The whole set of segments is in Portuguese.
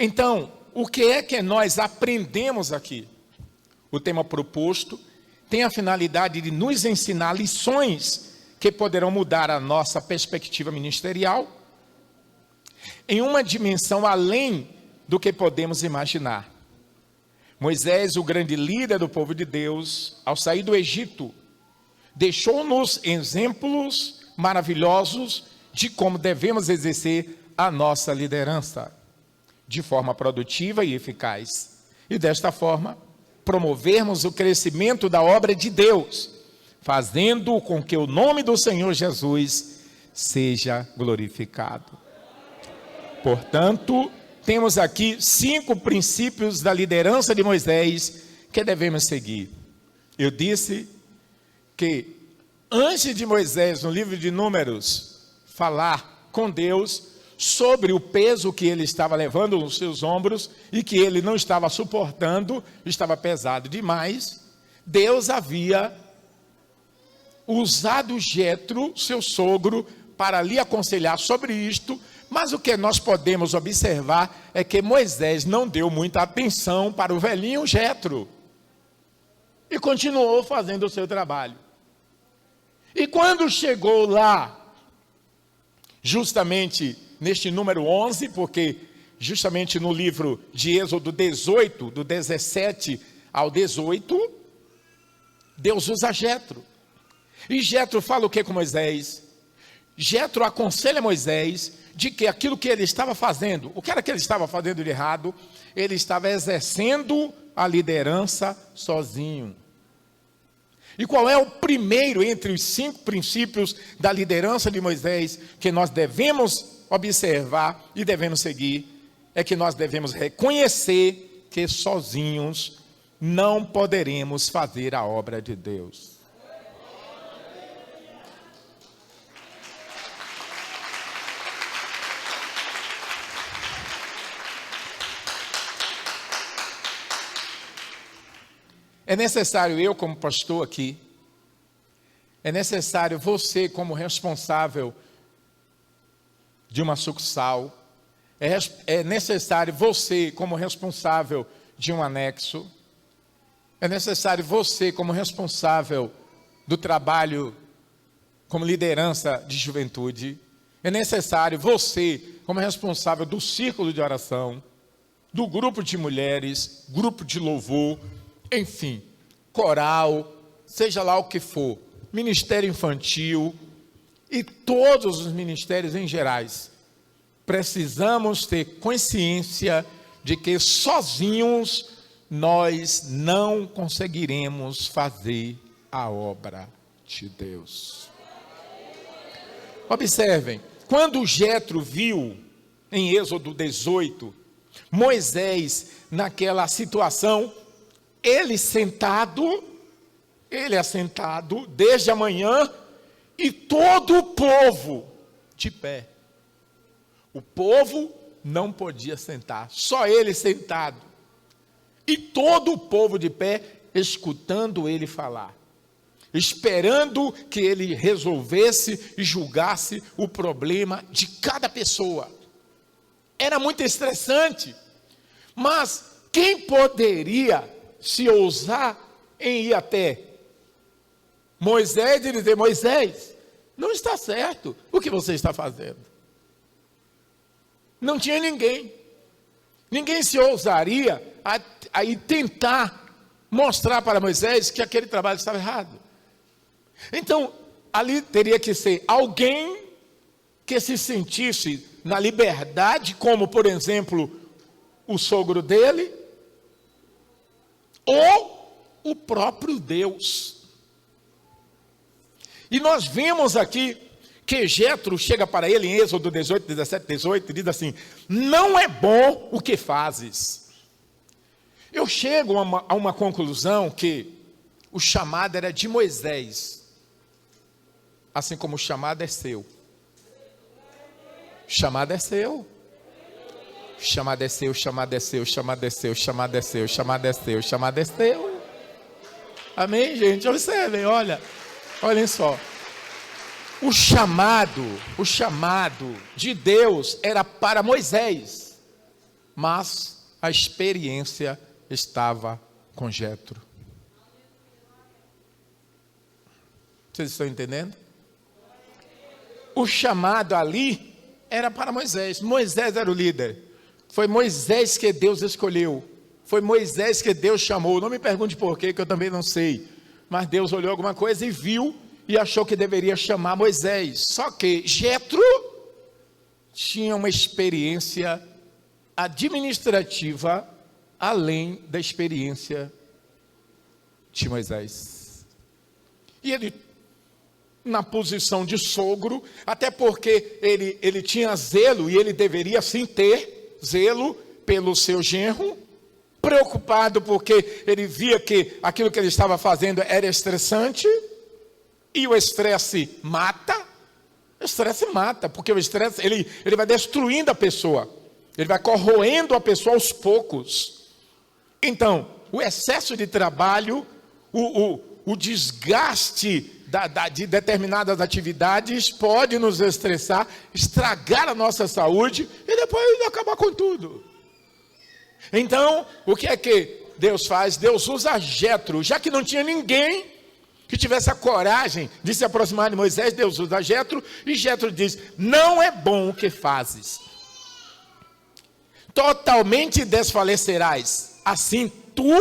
Então, o que é que nós aprendemos aqui? O tema proposto tem a finalidade de nos ensinar lições que poderão mudar a nossa perspectiva ministerial em uma dimensão além do que podemos imaginar. Moisés, o grande líder do povo de Deus, ao sair do Egito, deixou-nos exemplos maravilhosos de como devemos exercer a nossa liderança de forma produtiva e eficaz. E desta forma, promovermos o crescimento da obra de Deus, fazendo com que o nome do Senhor Jesus seja glorificado. Portanto, temos aqui 5 princípios da liderança de Moisés que devemos seguir. Eu disse que antes de Moisés, no livro de Números, falar com Deus sobre o peso que ele estava levando nos seus ombros e que ele não estava suportando, estava pesado demais, Deus havia usado Jetro, seu sogro, para lhe aconselhar sobre isto, mas o que nós podemos observar é que Moisés não deu muita atenção para o velhinho Jetro e continuou fazendo o seu trabalho. E quando chegou lá, justamente neste número 11, porque justamente no livro de Êxodo 18, do 17 ao 18, Deus usa Jetro. E Jetro fala o que com Moisés? Jetro aconselha Moisés de que aquilo que ele estava fazendo, o que era que ele estava fazendo de errado? Ele estava exercendo a liderança sozinho. E qual é o primeiro entre os 5 princípios da liderança de Moisés que nós devemos observar e devemos seguir? É que nós devemos reconhecer que sozinhos não poderemos fazer a obra de Deus. É necessário eu como pastor aqui, é necessário você como responsável de uma sucursal, é necessário você como responsável de um anexo, é necessário você como responsável do trabalho como liderança de juventude, é necessário você como responsável do círculo de oração, do grupo de mulheres, grupo de louvor, enfim, coral, seja lá o que for, ministério infantil e todos os ministérios em gerais, precisamos ter consciência de que sozinhos nós não conseguiremos fazer a obra de Deus. Observem, quando Jetro viu em Êxodo 18, Moisés naquela situação, ele assentado desde a manhã e todo o povo de pé. O povo não podia sentar, só ele sentado. E todo o povo de pé escutando ele falar, esperando que ele resolvesse e julgasse o problema de cada pessoa. Era muito estressante, mas quem poderia se ousar em ir até Moisés e dizer: Moisés, não está certo o que você está fazendo? Não tinha ninguém. Ninguém se ousaria a ir tentar mostrar para Moisés que aquele trabalho estava errado. Então, ali teria que ser alguém que se sentisse na liberdade, como, por exemplo, o sogro dele, ou o próprio Deus. E nós vemos aqui que Jetro chega para ele em Êxodo 18, 17, 18 e diz assim: não é bom o que fazes. Eu chego a uma conclusão que o chamado era de Moisés, assim como o chamado é seu. O chamado é seu. O chamado é seu, o chamado é seu, o chamado é seu, o chamado é seu, o chamado é seu, o chamado é seu. Amém, gente? Observem, olhem só. O chamado de Deus era para Moisés, mas a experiência estava com Jetro. Vocês estão entendendo? O chamado ali era para Moisés. Moisés era o líder. Foi Moisés que Deus escolheu. Foi Moisés que Deus chamou. Não me pergunte por quê, que eu também não sei. Mas Deus olhou alguma coisa e viu e achou que deveria chamar Moisés. Só que Jetro tinha uma experiência administrativa além da experiência de Moisés. E ele, na posição de sogro, até porque ele tinha zelo, e ele deveria sim ter zelo pelo seu genro, preocupado porque ele via que aquilo que ele estava fazendo era estressante, e o estresse mata. O estresse mata, porque o estresse ele vai destruindo a pessoa, ele vai corroendo a pessoa aos poucos. Então, o excesso de trabalho, o desgaste de determinadas atividades pode nos estressar, estragar a nossa saúde e depois acabar com tudo. Então, o que é que Deus faz? Deus usa Jetro, já que não tinha ninguém que tivesse a coragem de se aproximar de Moisés. Deus usa Jetro, e Jetro diz: não é bom o que fazes, totalmente desfalecerás, assim tu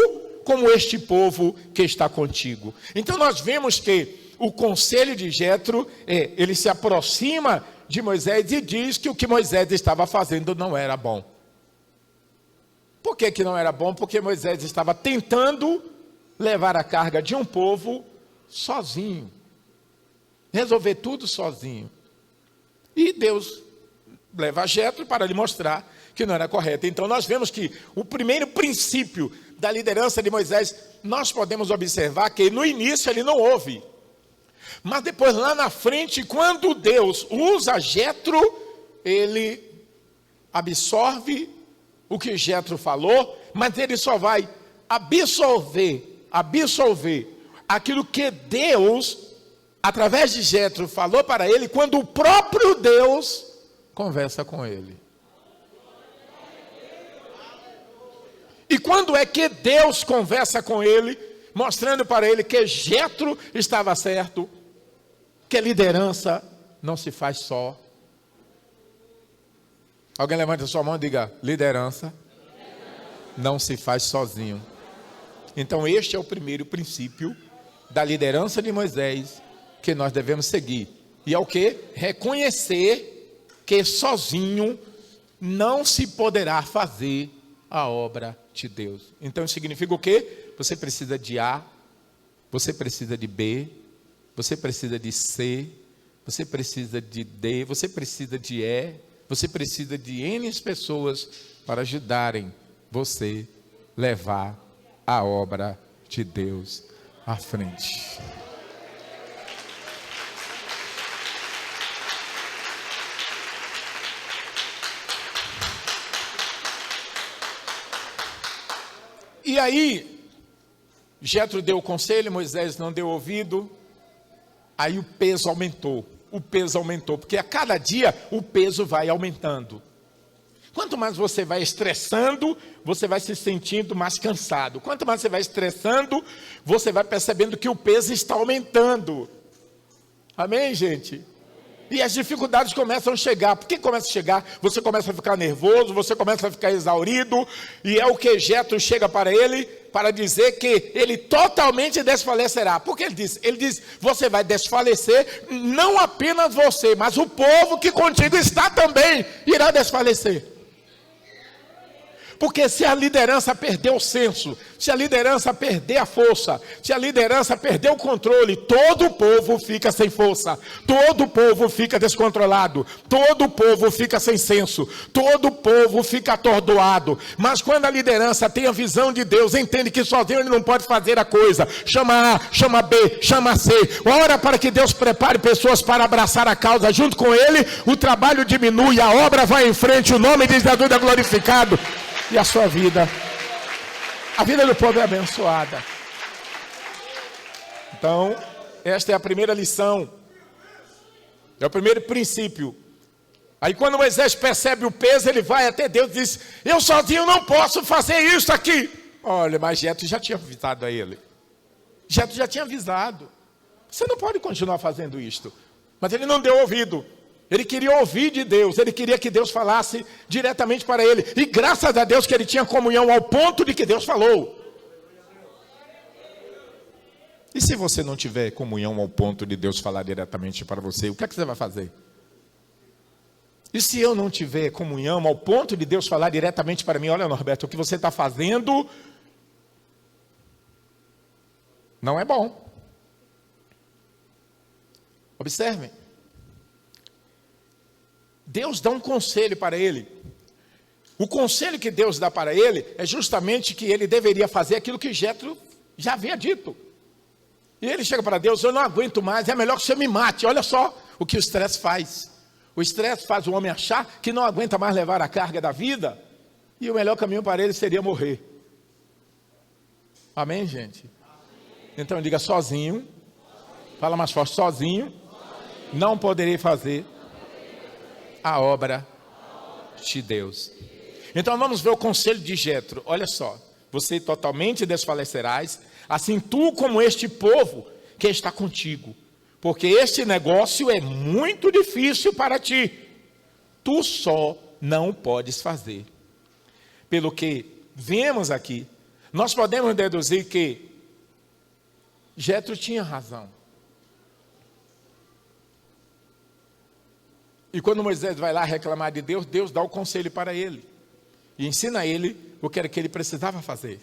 como este povo que está contigo. Então nós vemos que o conselho de Jetro, ele se aproxima de Moisés e diz que o que Moisés estava fazendo não era bom. Por que não era bom? Porque Moisés estava tentando levar a carga de um povo sozinho, resolver tudo sozinho. E Deus leva a Jetro para lhe mostrar que não era correto. Então nós vemos que o primeiro princípio da liderança de Moisés, nós podemos observar que no início ele não ouve, mas depois lá na frente, quando Deus usa Jetro, ele absorve o que Jetro falou, mas ele só vai absorver aquilo que Deus, através de Jetro, falou para ele, quando o próprio Deus conversa com ele. E quando é que Deus conversa com ele, mostrando para ele que Jetro estava certo, que liderança não se faz só. Alguém levanta a sua mão e diga: liderança não se faz sozinho. Então este é o primeiro princípio da liderança de Moisés que nós devemos seguir. E é o que? Reconhecer que sozinho não se poderá fazer a obra de Deus. Então isso significa o quê? Você precisa de A, você precisa de B, você precisa de C, você precisa de D, você precisa de E, você precisa de N pessoas para ajudarem você levar a obra de Deus à frente. E aí, Jetro deu o conselho, Moisés não deu ouvido, aí o peso aumentou, porque a cada dia o peso vai aumentando. Quanto mais você vai estressando, você vai se sentindo mais cansado. Quanto mais você vai estressando, você vai percebendo que o peso está aumentando. Amém, gente? E as dificuldades começam a chegar. Por que começa a chegar? Você começa a ficar nervoso, você começa a ficar exaurido. E é o que Jetro chega para ele, para dizer que ele totalmente desfalecerá. Por que ele diz? Ele diz: você vai desfalecer, não apenas você, mas o povo que contigo está também irá desfalecer. Porque se a liderança perder o senso, se a liderança perder a força, se a liderança perder o controle, todo o povo fica sem força, todo o povo fica descontrolado, todo o povo fica sem senso, todo o povo fica atordoado. Mas quando a liderança tem a visão de Deus, entende que sozinho ele não pode fazer a coisa, chama A, chama B, chama C, ora para que Deus prepare pessoas para abraçar a causa junto com ele, o trabalho diminui, a obra vai em frente, o nome de Jesus é glorificado. E a sua vida, a vida do povo é abençoada. Então, esta é a primeira lição, é o primeiro princípio Aí quando Moisés percebe o peso, ele vai até Deus e diz: eu sozinho não posso fazer isso aqui. Olha, mas Jetro já tinha avisado a ele. Jetro já tinha avisado. Você não pode continuar fazendo isto. Mas ele não deu ouvido. Ele queria ouvir de Deus. Ele queria que Deus falasse diretamente para ele. E graças a Deus que ele tinha comunhão ao ponto de que Deus falou. E se você não tiver comunhão ao ponto de Deus falar diretamente para você, o que é que você vai fazer? E se eu não tiver comunhão ao ponto de Deus falar diretamente para mim: olha, Norberto, o que você está fazendo não é bom. Observem. Deus dá um conselho para ele. O conselho que Deus dá para ele é justamente que ele deveria fazer aquilo que Jetro já havia dito. E ele chega para Deus: eu não aguento mais, é melhor que você me mate. Olha só o que o estresse faz. O estresse faz o homem achar que não aguenta mais levar a carga da vida. E o melhor caminho para ele seria morrer. Amém, gente? Então diga: sozinho. Fala mais forte: sozinho. Não poderei fazer a obra de Deus. Então vamos ver o conselho de Jetro. Olha só: você totalmente desfalecerás, assim tu como este povo que está contigo, porque este negócio é muito difícil para ti. Tu só não podes fazer. Pelo que vemos aqui, nós podemos deduzir que Jetro tinha razão. E quando Moisés vai lá reclamar de Deus, Deus dá o conselho para ele. E ensina a ele o que era que ele precisava fazer.